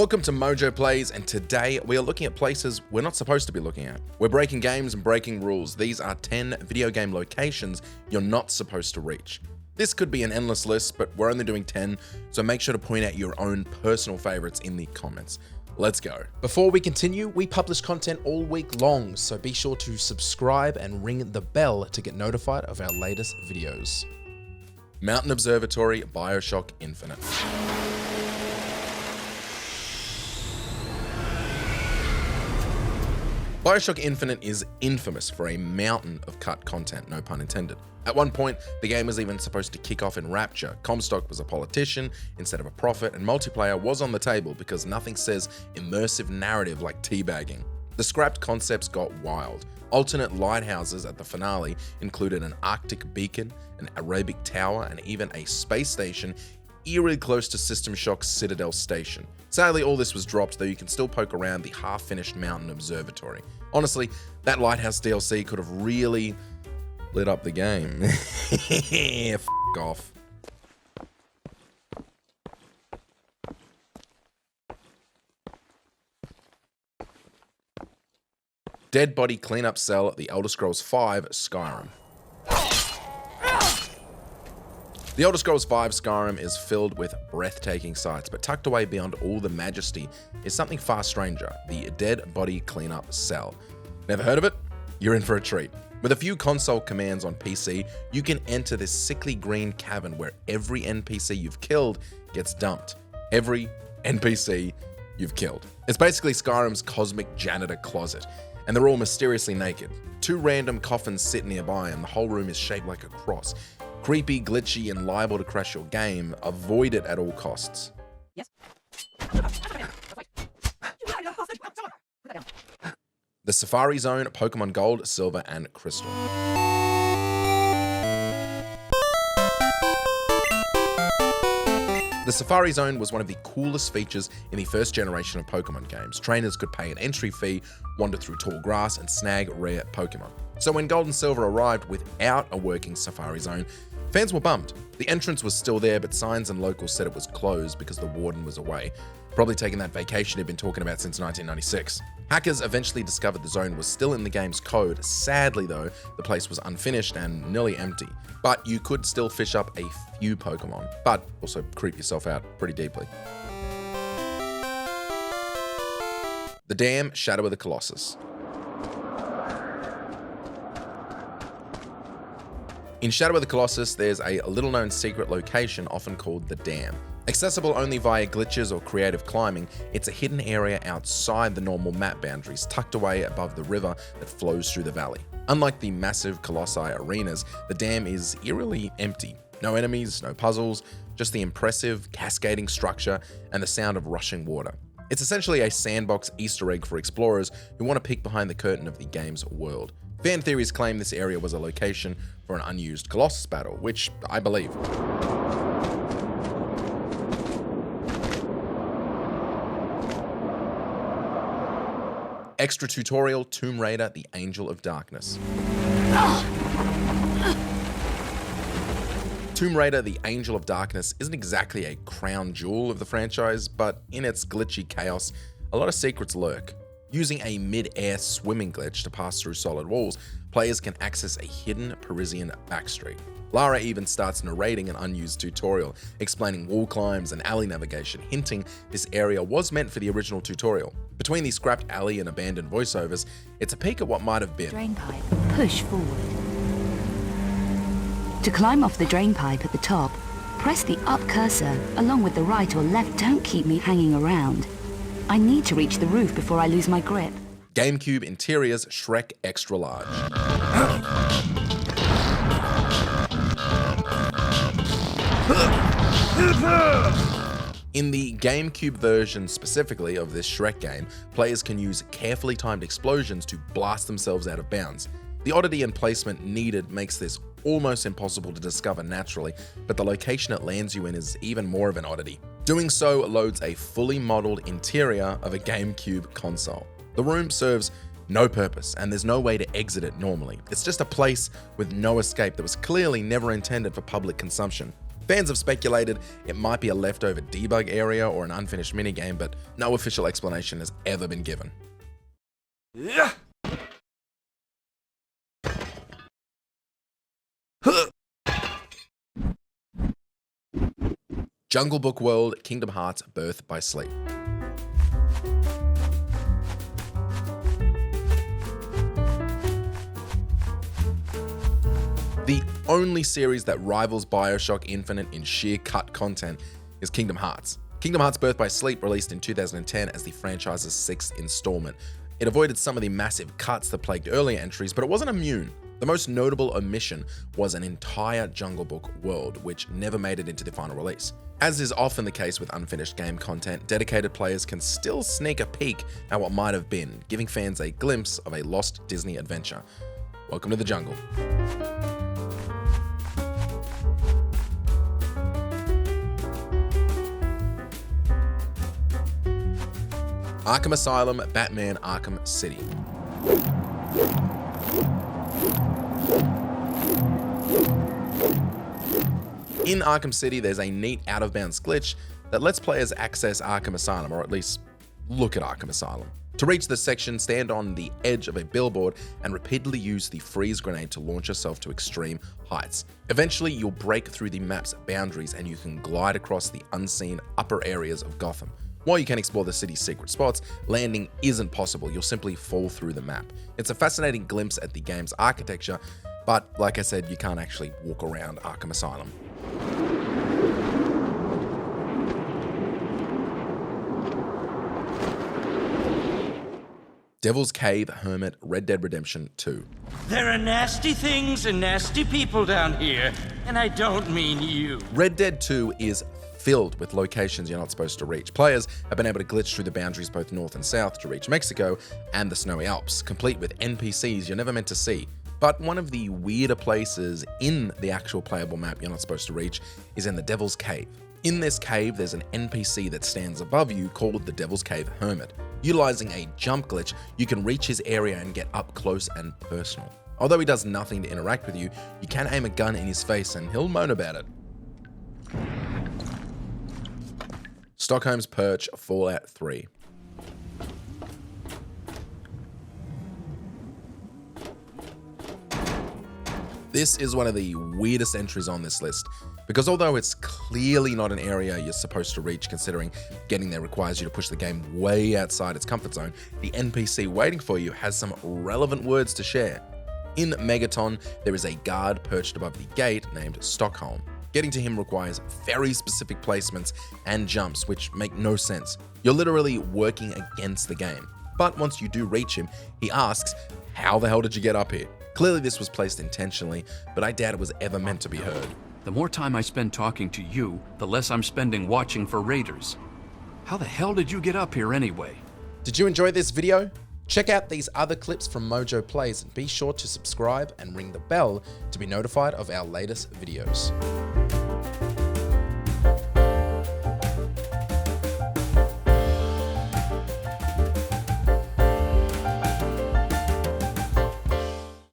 Welcome to MojoPlays, and today we are looking at places we're not supposed to be looking at. We're breaking games and breaking rules. These are 10 video game locations you're not supposed to reach. This could be an endless list, but we're only doing 10, so make sure to point out your own personal favorites in the comments. Let's go. Before we continue, we publish content all week long, so be sure to subscribe and ring the bell to get notified of our latest videos. Mountain Observatory, Bioshock Infinite. Bioshock Infinite is infamous for a mountain of cut content, no pun intended. At one point, the game was even supposed to kick off in Rapture. Comstock was a politician instead of a prophet, and multiplayer was on the table because nothing says immersive narrative like teabagging. The scrapped concepts got wild. Alternate lighthouses at the finale included an Arctic beacon, an Arabic tower, and even a space station eerily close to System Shock's Citadel Station. Sadly, all this was dropped, though you can still poke around the half-finished Mountain Observatory. Honestly, that Lighthouse DLC could have really lit up the game. F*** off. Dead body cleanup cell at the Elder Scrolls V Skyrim. The Elder Scrolls V Skyrim is filled with breathtaking sights, but tucked away beyond all the majesty is something far stranger, the Dead Body Cleanup Cell. Never heard of it? You're in for a treat. With a few console commands on PC, you can enter this sickly green cavern where every NPC you've killed gets dumped. Every NPC you've killed. It's basically Skyrim's cosmic janitor closet, and they're all mysteriously naked. 2 random coffins sit nearby, and the whole room is shaped like a cross. Creepy, glitchy, and liable to crash your game. Avoid it at all costs. Yes. The Safari Zone, Pokémon Gold, Silver, and Crystal. The Safari Zone was one of the coolest features in the first generation of Pokémon games. Trainers could pay an entry fee, wander through tall grass, and snag rare Pokémon. So when Gold and Silver arrived without a working Safari Zone, fans were bummed. The entrance was still there, but signs and locals said it was closed because the warden was away, probably taking that vacation he'd been talking about since 1996. Hackers eventually discovered the zone was still in the game's code. Sadly though, the place was unfinished and nearly empty, but you could still fish up a few Pokemon, but also creep yourself out pretty deeply. The Dam, Shadow of the Colossus. In Shadow of the Colossus, there's a little-known secret location often called the Dam. Accessible only via glitches or creative climbing, it's a hidden area outside the normal map boundaries, tucked away above the river that flows through the valley. Unlike the massive Colossi arenas, the Dam is eerily empty. No enemies, no puzzles, just the impressive, cascading structure and the sound of rushing water. It's essentially a sandbox Easter egg for explorers who want to peek behind the curtain of the game's world. Fan theories claim this area was a location for an unused Colossus battle, which I believe. Extra tutorial, Tomb Raider, the Angel of Darkness. Tomb Raider, the Angel of Darkness isn't exactly a crown jewel of the franchise, but in its glitchy chaos, a lot of secrets lurk. Using a mid-air swimming glitch to pass through solid walls, players can access a hidden Parisian backstreet. Lara even starts narrating an unused tutorial, explaining wall climbs and alley navigation, hinting this area was meant for the original tutorial. Between the scrapped alley and abandoned voiceovers, it's a peek at what might have been. Drain pipe. Push forward. To climb off the drain pipe at the top, press the up cursor along with the right or left. Don't keep me hanging around. I need to reach the roof before I lose my grip. GameCube Interiors, Shrek Extra Large. In the GameCube version specifically of this Shrek game, players can use carefully timed explosions to blast themselves out of bounds. The oddity and placement needed makes this almost impossible to discover naturally, but the location it lands you in is even more of an oddity. Doing so loads a fully modeled interior of a GameCube console. The room serves no purpose, and there's no way to exit it normally. It's just a place with no escape that was clearly never intended for public consumption. Fans have speculated it might be a leftover debug area or an unfinished minigame, but no official explanation has ever been given. Jungle Book World, Kingdom Hearts, Birth by Sleep. The only series that rivals Bioshock Infinite in sheer cut content is Kingdom Hearts. Kingdom Hearts Birth by Sleep released in 2010 as the franchise's 6th installment. It avoided some of the massive cuts that plagued earlier entries, but it wasn't immune. The most notable omission was an entire Jungle Book world, which never made it into the final release. As is often the case with unfinished game content, dedicated players can still sneak a peek at what might have been, giving fans a glimpse of a lost Disney adventure. Welcome to the jungle. Arkham Asylum, Batman Arkham City. In Arkham City, there's a neat out-of-bounds glitch that lets players access Arkham Asylum, or at least look at Arkham Asylum. To reach this section, stand on the edge of a billboard and repeatedly use the freeze grenade to launch yourself to extreme heights. Eventually, you'll break through the map's boundaries and you can glide across the unseen upper areas of Gotham. While you can explore the city's secret spots, landing isn't possible. You'll simply fall through the map. It's a fascinating glimpse at the game's architecture, but like I said, you can't actually walk around Arkham Asylum. Devil's Cave, Hermit, Red Dead Redemption 2. There are nasty things and nasty people down here, and I don't mean you. Red Dead 2 is filled with locations you're not supposed to reach. Players have been able to glitch through the boundaries both north and south to reach Mexico and the snowy Alps, complete with NPCs you're never meant to see. But one of the weirder places in the actual playable map you're not supposed to reach is in the Devil's Cave. In this cave, there's an NPC that stands above you called the Devil's Cave Hermit. Utilizing a jump glitch, you can reach his area and get up close and personal. Although he does nothing to interact with you, you can aim a gun in his face and he'll moan about it. Stockholm's Perch, Fallout 3. This is one of the weirdest entries on this list, because although it's clearly not an area you're supposed to reach, considering getting there requires you to push the game way outside its comfort zone, the NPC waiting for you has some relevant words to share. In Megaton, there is a guard perched above the gate named Stockholm. Getting to him requires very specific placements and jumps, which make no sense. You're literally working against the game. But once you do reach him, he asks, "How the hell did you get up here?" Clearly this was placed intentionally, but I doubt it was ever meant to be heard. The more time I spend talking to you, the less I'm spending watching for raiders. How the hell did you get up here anyway? Did you enjoy this video? Check out these other clips from MojoPlays and be sure to subscribe and ring the bell to be notified of our latest videos.